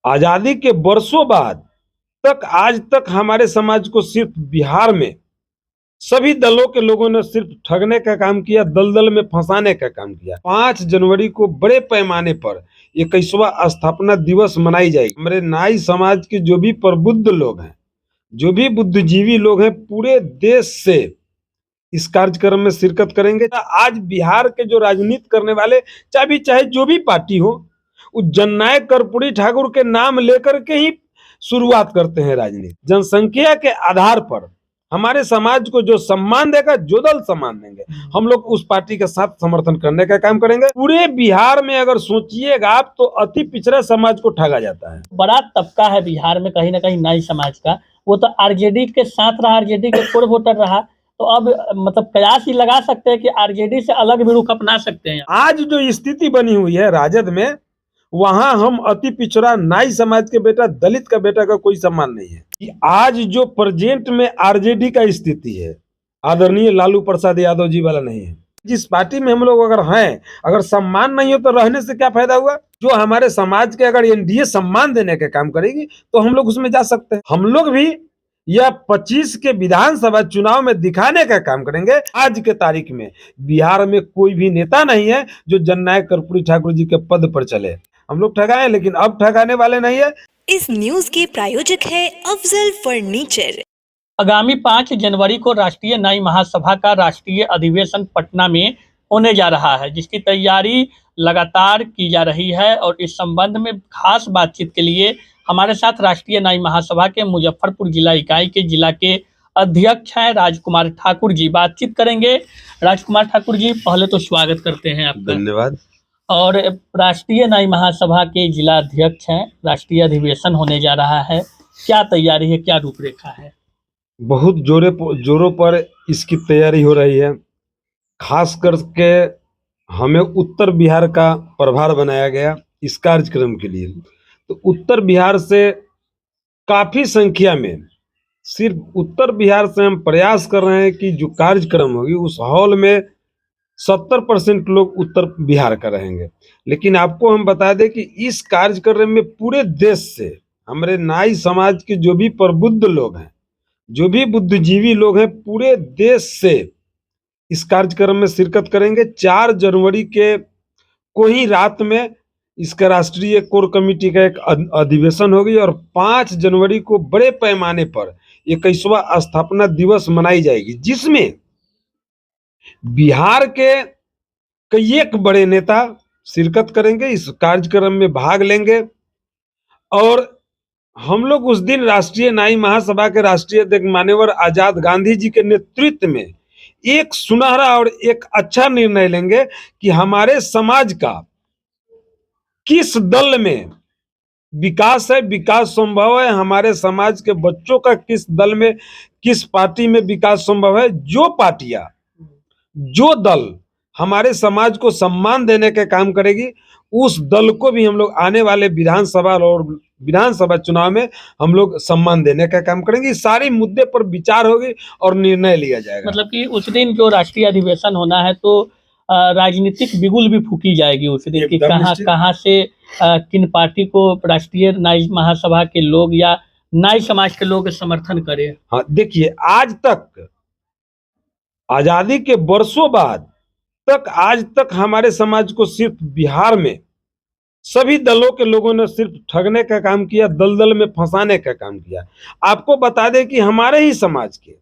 आजादी के वर्षों बाद तक आज तक हमारे समाज को सिर्फ बिहार में सभी दलों के लोगों ने सिर्फ ठगने का काम किया, दलदल में फंसाने का काम किया। 5 जनवरी को बड़े पैमाने पर 21वां स्थापना दिवस मनाई जाएगी। हमारे नाई समाज के जो भी प्रबुद्ध लोग हैं, जो भी बुद्धिजीवी लोग हैं, पूरे देश से इस कार्यक्रम में शिरकत करेंगे। आज बिहार के जो राजनीति करने वाले चाहे जो भी पार्टी हो, वो जननायक कर्पूरी ठाकुर के नाम लेकर के ही शुरुआत करते हैं राजनीति। जनसंख्या के आधार पर हमारे समाज को जो सम्मान देगा, जो दल सम्मान देंगे, हम लोग उस पार्टी के साथ समर्थन करने का काम करेंगे। पूरे बिहार में अगर सोचिएगा आप, तो अति पिछड़ा समाज को ठगा जाता है। बड़ा तबका है बिहार में कहीं ना कहीं नाई समाज का, वो तो आरजेडी के साथ रहा, आरजेडी के कोर वोटर रहा, तो अब मतलब कयास ही लगा सकते हैं कि आरजेडी से अलग भी रुख अपना सकते हैं। आज जो स्थिति बनी हुई है राजद में, वहां हम अति पिछड़ा नाई समाज के बेटा, दलित का बेटा का कोई सम्मान नहीं है। कि आज जो प्रेजेंट में आरजेडी का स्थिति है, आदरणीय लालू प्रसाद यादव जी वाला नहीं है। जिस पार्टी में हम लोग अगर हैं, अगर सम्मान नहीं हो तो रहने से क्या फायदा हुआ। जो हमारे समाज के अगर एनडीए सम्मान देने का काम करेगी तो हम लोग उसमें जा सकते हैं। हम लोग भी यह 25 के विधानसभा चुनाव में दिखाने का काम करेंगे। आज के तारीख में बिहार में कोई भी नेता नहीं है जो जननायक कर्पूरी ठाकुर जी के पद पर चले। हम लोग ठगाए, लेकिन अब ठगाने वाले नहीं है। इस न्यूज के प्रायोजक है अफजल फर्नीचर। आगामी 5 जनवरी को राष्ट्रीय नाई महासभा का राष्ट्रीय अधिवेशन पटना में होने जा रहा है, जिसकी तैयारी लगातार की जा रही है। और इस संबंध में खास बातचीत के लिए हमारे साथ राष्ट्रीय नाई महासभा के मुजफ्फरपुर जिला इकाई के जिला के अध्यक्ष हैं राजकुमार ठाकुर जी। बातचीत करेंगे। राजकुमार ठाकुर जी, पहले तो स्वागत करते हैं आपका। धन्यवाद। और राष्ट्रीय नाई महासभा के जिला अध्यक्ष हैं, राष्ट्रीय अधिवेशन होने जा रहा है, क्या तैयारी है, क्या रूपरेखा है? बहुत जोरों पर इसकी तैयारी हो रही है। खास करके हमें उत्तर बिहार का प्रभार बनाया गया इस कार्यक्रम के लिए। तो उत्तर बिहार से काफी संख्या में, सिर्फ उत्तर बिहार से हम प्रयास कर रहे हैं कि जो कार्यक्रम होगी उस हॉल में 70% लोग उत्तर बिहार का रहेंगे। लेकिन आपको हम बता दें कि इस कार्यक्रम में पूरे देश से हमारे नाई समाज के जो भी प्रबुद्ध लोग हैं, जो भी बुद्धिजीवी लोग हैं, पूरे देश से इस कार्यक्रम में शिरकत करेंगे। 4 जनवरी के को ही रात में इसका राष्ट्रीय कोर कमेटी का एक अधिवेशन होगी और 5 जनवरी को बड़े पैमाने पर 21वां स्थापना दिवस मनाई जाएगी, जिसमें बिहार के कई एक बड़े नेता शिरकत करेंगे, इस कार्यक्रम में भाग लेंगे। और हम लोग उस दिन राष्ट्रीय नाई महासभा के राष्ट्रीय अध्यक्ष माननीय आजाद गांधी जी के नेतृत्व में एक सुनहरा और एक अच्छा निर्णय लेंगे कि हमारे समाज का किस दल में विकास है, विकास संभव है, हमारे समाज के बच्चों का किस दल में, किस पार्टी में विकास संभव है। जो पार्टियां, जो दल हमारे समाज को सम्मान देने का काम करेगी, उस दल को भी हम लोग आने वाले विधानसभा चुनाव में हम लोग सम्मान देने का काम करेंगे। सारी मुद्दे पर विचार होगी और निर्णय लिया जाएगा। मतलब कि उस दिन जो राष्ट्रीय अधिवेशन होना है तो राजनीतिक बिगुल भी फूकी जाएगी उस दिन कि कहाँ से किन पार्टी को राष्ट्रीय नाई महासभा के लोग या नाई समाज के लोग समर्थन करें। हाँ, देखिए, आज तक आजादी के वर्षों बाद तक आज तक हमारे समाज को सिर्फ बिहार में सभी दलों के लोगों ने सिर्फ ठगने का काम किया, दलदल में फंसाने का काम किया। आपको बता दें कि हमारे ही समाज के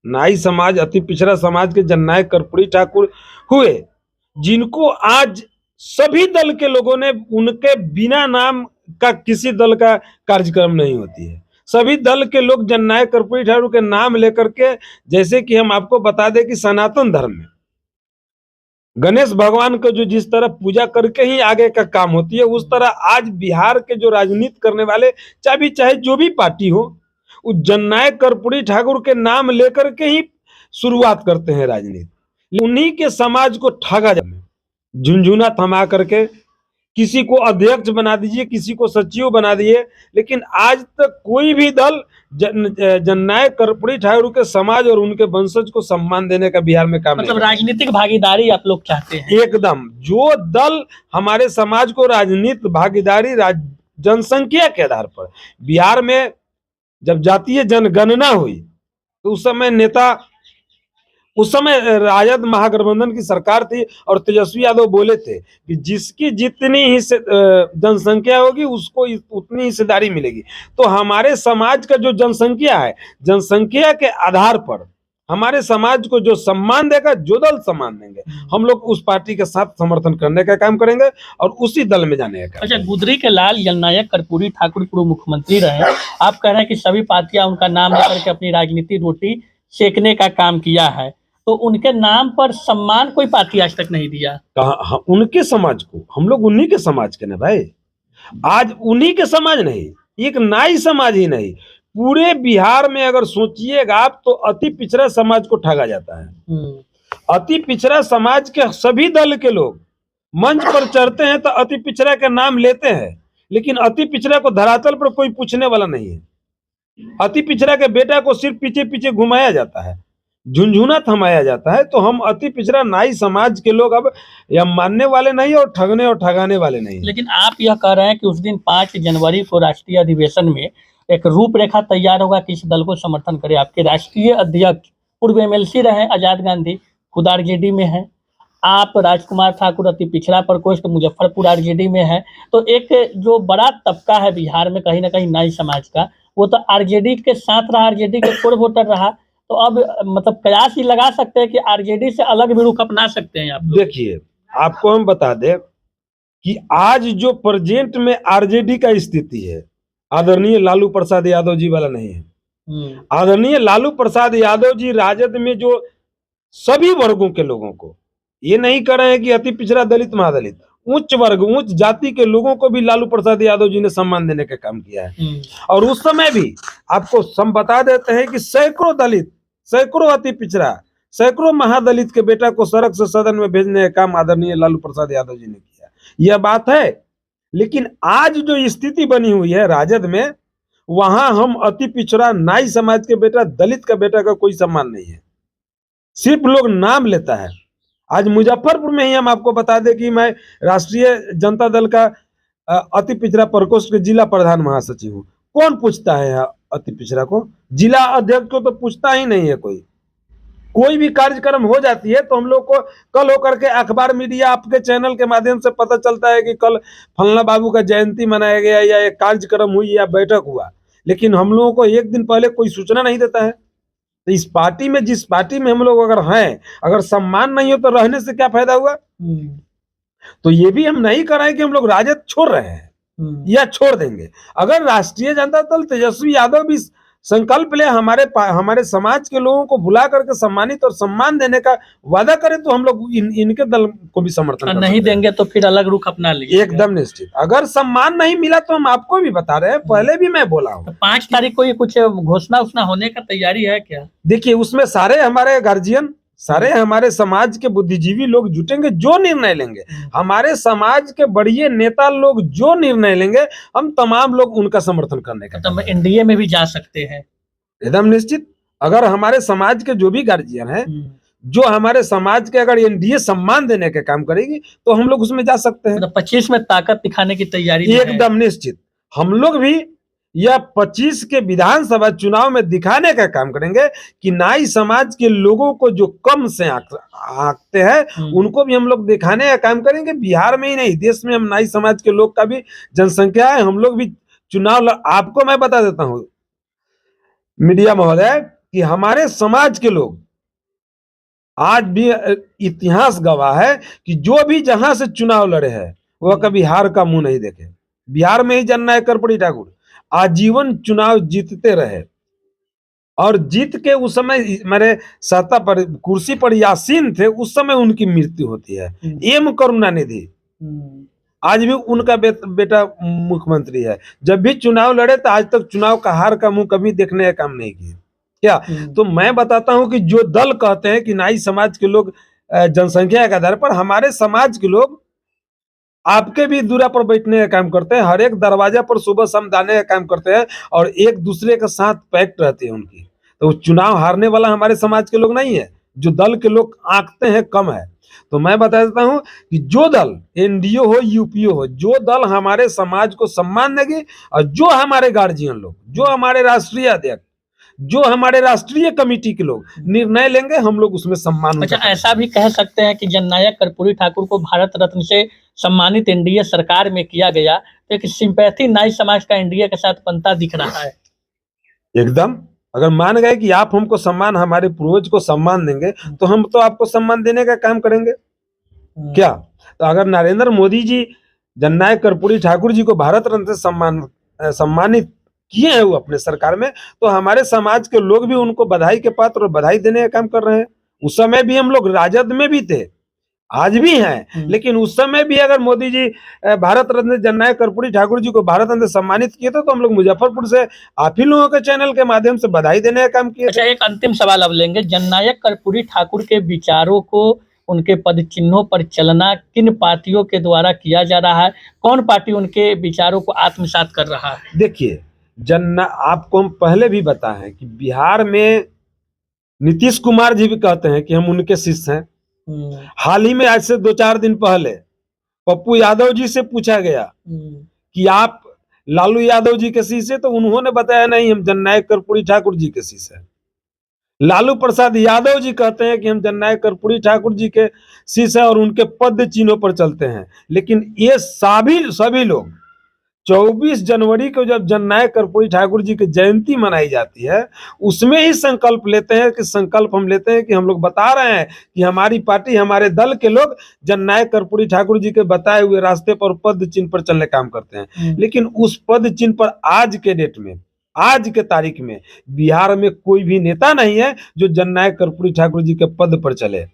नाई समाज, अति पिछड़ा समाज के जननायक कर्पूरी ठाकुर हुए, जिनको आज सभी दल के लोगों ने, उनके बिना नाम का किसी दल का कार्यक्रम नहीं होती है। सभी दल के लोग जननायक कर्पूरी ठाकुर के नाम लेकर के, जैसे कि हम आपको बता दें कि सनातन धर्म में गणेश भगवान को जो जिस तरह पूजा करके ही आगे का काम होती है, उस तरह आज बिहार के जो राजनीति करने वाले चाहे जो भी पार्टी हो, वो जननायक कर्पूरी ठाकुर के नाम लेकर के ही शुरुआत करते हैं राजनीति। उन्हीं के समाज को ठगा जाए, झुनझुना थमा करके किसी को अध्यक्ष बना दीजिए, किसी को सचिव बना दिए, लेकिन आज तक कोई भी दल जननायक कर्पूरी ठाकुर के समाज और उनके वंशज को सम्मान देने का बिहार में काम मतलब राजनीतिक भागीदारी आप लोग चाहते हैं? एकदम। जो दल हमारे समाज को राजनीतिक भागीदारी जनसंख्या के आधार पर। बिहार में जब जातीय जनगणना हुई तो उस समय राजद महागठबंधन की सरकार थी और तेजस्वी यादव बोले थे कि जिसकी जितनी ही जनसंख्या होगी उसको उतनी हिस्सेदारी मिलेगी। तो हमारे समाज का जो जनसंख्या है, जनसंख्या के आधार पर हमारे समाज को जो सम्मान देगा, जो दल सम्मान देंगे, हम लोग उस पार्टी के साथ समर्थन करने का काम करेंगे और उसी दल में जाने का काम। अच्छा, गुदरी के लाल जननायक कर्पूरी ठाकुर पूर्व मुख्यमंत्री रहे, आप कह रहे हैं कि सभी पार्टियां उनका नाम लेकर के अपनी राजनीति रोटी सेकने का काम किया है, तो उनके नाम पर सम्मान कोई पार्टी आज तक नहीं दिया। कहा उनके समाज को, हम लोग उन्हीं के समाज के ना भाई, आज उन्हीं के समाज नहीं, एक नाई समाज ही नहीं, पूरे बिहार में अगर सोचिएगा आप तो अति पिछड़ा समाज को ठगा जाता है। अति पिछड़ा समाज के सभी दल के लोग मंच पर चढ़ते हैं तो अति पिछड़ा के नाम लेते हैं, लेकिन अति पिछड़ा को धरातल पर कोई पूछने वाला नहीं है। अति पिछड़ा के बेटा को सिर्फ पीछे पीछे घुमाया जाता है, झुनझुना थमाया जाता है। तो हम अति पिछड़ा नाई समाज के लोग अब या मानने वाले नहीं और ठगने और ठगाने वाले नहीं। लेकिन आप यह कह रहे हैं कि उस दिन 5 जनवरी को राष्ट्रीय अधिवेशन में एक रूपरेखा तैयार होगा, किस दल को समर्थन करे। आपके राष्ट्रीय अध्यक्ष पूर्व एमएलसी रहे आजाद गांधी, खुद आरजेडी में है। आप राजकुमार ठाकुर अति पिछड़ा प्रकोष्ठ मुजफ्फरपुर आरजेडी में है। तो एक जो बड़ा तबका है बिहार में कहीं ना कहीं नाई समाज का, वो तो आरजेडी के साथ रहा, आरजेडी के कोर वोटर रहा। तो अब मतलब कयास ही लगा सकते हैं कि आरजेडी से अलग भी रुख अपना सकते हैं आप। देखिए, आपको हम बता दें कि आज जो प्रेजेंट में आरजेडी का स्थिति है, आदरणीय लालू प्रसाद यादव जी वाला नहीं है। आदरणीय लालू प्रसाद यादव जी राजद में जो सभी वर्गों के लोगों को, ये नहीं कर रहे हैं कि अति पिछड़ा, दलित, महादलित, उच्च वर्ग, उच्च जाति के लोगों को भी लालू प्रसाद यादव जी ने सम्मान देने का काम किया है। और उस समय भी आपको हम बता देते हैं कि सैकड़ों दलित, सैकड़ों अति पिछड़ा, सैकड़ों महादलित के बेटा को सड़क से सदन में भेजने का काम आदरणीय लालू प्रसाद यादव जी ने किया। यह बात है। लेकिन आज जो स्थिति बनी हुई है राजद में, वहां हम अति पिछड़ा नाई समाज के बेटा, दलित का बेटा का कोई सम्मान नहीं है, सिर्फ लोग नाम लेता है। आज मुजफ्फरपुर में ही हम आपको बता दें कि मैं राष्ट्रीय जनता दल का अति पिछड़ा प्रकोष्ठ के जिला प्रधान महासचिव हूँ। कौन पूछता है यहाँ अति पिछड़ा को? जिला अध्यक्ष को तो पूछता ही नहीं है कोई भी कार्यक्रम हो जाती है तो हम लोग को कल होकर के अखबार, मीडिया, आपके चैनल के माध्यम से पता चलता है कि कल फलना बाबू का जयंती मनाया गया या एक कार्यक्रम हुई या बैठक हुआ, लेकिन हम लोगों को एक दिन पहले कोई सूचना नहीं देता है। तो इस पार्टी में, जिस पार्टी में हम लोग अगर हैं, अगर सम्मान नहीं हो तो रहने से क्या फायदा हुआ? तो ये भी हम नहीं कर रहे हैं कि हम लोग राजद छोड़ रहे हैं या छोड़ देंगे। अगर राष्ट्रीय जनता दल, तेजस्वी यादव भी संकल्प ले हमारे समाज के लोगों को बुला करके सम्मानित और सम्मान देने का वादा करें तो हम लोग इनके दल को भी समर्थन नहीं देंगे तो फिर अलग रुख अपना लीजिए। एकदम निश्चित। अगर सम्मान नहीं मिला तो हम आपको भी बता रहे हैं, पहले भी मैं बोला हूँ। तो 5 तारीख को ये कुछ घोषणा होने का तैयारी है क्या? देखिए, उसमें सारे हमारे गार्जियन, सारे हमारे समाज के बुद्धिजीवी लोग जुटेंगे, जो निर्णय लेंगे, हमारे समाज के बड़े नेता लोग जो निर्णय लेंगे, हम तमाम लोग उनका समर्थन करने का। तो एनडीए में भी जा सकते हैं एकदम निश्चित। अगर हमारे समाज के जो भी गार्जियन हैं, जो हमारे समाज के अगर एनडीए सम्मान देने का काम करेगी तो हम लोग उसमें जा सकते हैं। 25 में ताकत दिखाने की तैयारी एकदम निश्चित। हम लोग भी यह 25 के विधानसभा चुनाव में दिखाने का काम करेंगे कि नाई समाज के लोगों को जो कम से आंकते हैं उनको भी हम लोग दिखाने का काम करेंगे। बिहार में ही नहीं, देश में हम नाई समाज के लोग का भी जनसंख्या है। हम लोग भी चुनाव आपको मैं बता देता हूँ मीडिया महोदय कि हमारे समाज के लोग आज भी, इतिहास गवाह है कि जो भी जहां से चुनाव लड़े हैं वह कभी हार का मुंह नहीं देखे। बिहार में ही जननायक कर्पूरी ठाकुर आजीवन चुनाव जीतते रहे और जीत के उस समय मेरे सत्ता पर, कुर्सी पर यासीन थे, उस समय उनकी मृत्यु होती है। एम करुणानिधि आज भी उनका बेटा मुख्यमंत्री है। जब भी चुनाव लड़े तो आज तक चुनाव का हार का मुंह कभी देखने का काम नहीं किया क्या? तो मैं बताता हूं कि जो दल कहते हैं कि नाई समाज के लोग जनसंख्या के आधार पर, हमारे समाज के लोग आपके भी दूरा पर बैठने का काम करते हैं, हर एक दरवाजा पर सुबह शाम जाने का काम करते हैं और एक दूसरे के साथ पैक्ट रहती है उनकी। तो चुनाव हारने वाला हमारे समाज के लोग नहीं है। जो दल के लोग आंकते हैं कम है। तो मैं बता देता हूं कि जो दल एनडीओ हो यूपीओ हो, जो दल हमारे समाज को सम्मान देगी और जो हमारे गार्जियन लोग, जो हमारे राष्ट्रीय अध्यक्ष, जो हमारे राष्ट्रीय कमेटी के लोग निर्णय लेंगे, हम लोग उसमें सम्मान उनका अच्छा, करेंगे। ऐसा भी कह सकते हैं कि जननायक कर्पूरी ठाकुर को भारत रत्न से सम्मानित एनडीए सरकार में किया गया, तो एक सिंपैथी नाई समाज का एनडीए के साथ बनता दिख रहा है। एकदम, अगर मान गए कि आप हमको सम्मान, हमारे पूर्वज को सम्मान देंगे, तो हम तो आपको सम्मान देने का काम करेंगे। क्या तो अगर नरेंद्र मोदी जी जननायक कर्पूरी ठाकुर जी को भारत रत्न से सम्मानित किए हैं वो अपने सरकार में, तो हमारे समाज के लोग भी उनको बधाई के पात्र और बधाई देने का काम कर रहे हैं। उस समय भी हम लोग राजद में भी थे, आज भी हैं, लेकिन उस समय भी अगर मोदी जी भारत रत्न जननायक कर्पूरी ठाकुर जी को भारत रत्न से सम्मानित किए थे, तो हम लोग मुजफ्फरपुर से आप ही लोगों के चैनल के माध्यम से बधाई देने का काम किए। अच्छा, एक अंतिम सवाल अब लेंगे। जननायक कर्पूरी ठाकुर के विचारों को, उनके पद चिन्हों पर चलना किन पार्टियों के द्वारा किया जा रहा है? कौन पार्टी उनके विचारों को आत्मसात कर रहा है? देखिए, आपको हम पहले भी बताए हैं कि बिहार में नीतीश कुमार जी भी कहते हैं कि हम उनके शिष्य हैं। हाल ही में आज से 2-4 दिन पहले पप्पू यादव जी से पूछा गया कि आप लालू यादव जी के शिष्य, तो उन्होंने बताया नहीं, हम जननायक कर्पूरी ठाकुर जी के शिष्य हैं। लालू प्रसाद यादव जी कहते हैं कि हम जननायक कर्पूरी ठाकुर जी के शिष्य हैं और उनके पद चिन्हों पर चलते हैं। लेकिन ये सभी लोग 24 जनवरी को जब जननायक कर्पूरी ठाकुर जी की जयंती मनाई जाती है, उसमें ही संकल्प लेते हैं कि हम लोग बता रहे हैं कि हमारी पार्टी, हमारे दल के लोग जननायक कर्पूरी ठाकुर जी के बताए हुए रास्ते पर पद चिन्ह पर चलने काम करते हैं। लेकिन उस पद चिन्ह पर आज के डेट में, आज के तारीख में बिहार में कोई भी नेता नहीं है जो जननायक कर्पूरी ठाकुर जी के पद पर चले।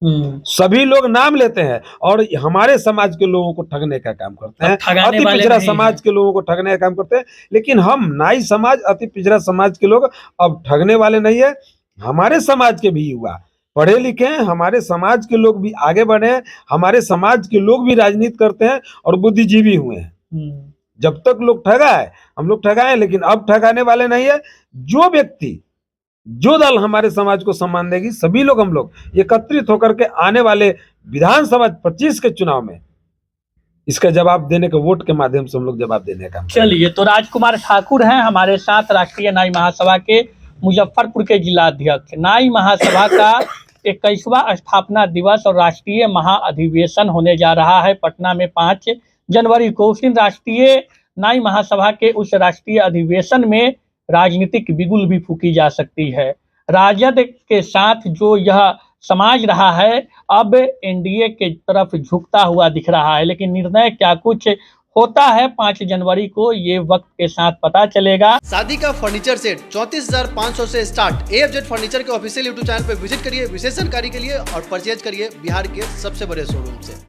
सभी लोग नाम लेते हैं और हमारे समाज के लोगों को ठगने का काम करते हैं, अति पिछड़ा समाज के लोगों को ठगने का काम करते हैं। लेकिन हम नाई समाज, अति पिछड़ा समाज के लोग अब ठगने वाले नहीं है। हमारे समाज के भी युवा पढ़े लिखे हैं, हमारे समाज के लोग भी आगे बढ़े हैं, हमारे समाज के लोग भी राजनीति करते हैं और बुद्धिजीवी हुए हैं। जब तक लोग ठगा है, हम लोग ठगाए, लेकिन अब ठगाने वाले नहीं है। जो व्यक्ति, जो दल हमारे समाज को सम्मान देगी, सभी लोग, हम लोग एकत्रित होकर के आने वाले विधानसभा 25 के चुनाव में इसका जवाब देने के, वोट के माध्यम से हम लोग जवाब देने का। चलिए, तो राजकुमार ठाकुर हैं हमारे साथ, राष्ट्रीय नाई महासभा के मुजफ्फरपुर के जिला अध्यक्ष। नाई महासभा का 21वां स्थापना दिवस और राष्ट्रीय महाअधिवेशन होने जा रहा है पटना में 5 जनवरी को। उस दिन राष्ट्रीय नाई महासभा के उस राष्ट्रीय अधिवेशन में राजनीतिक बिगुल भी फूकी जा सकती है। राजद के साथ जो यह समाज रहा है, अब एनडीए के तरफ झुकता हुआ दिख रहा है। लेकिन निर्णय क्या कुछ होता है 5 जनवरी को, ये वक्त के साथ पता चलेगा। शादी का फर्नीचर सेट 34,500 से स्टार्ट। AFZ फर्नीचर के ऑफिशियल यूट्यूब चैनल पर विजिट करिए विशेष जानकारी के लिए और परचेज करिए बिहार के सबसे बड़े शोरूम से।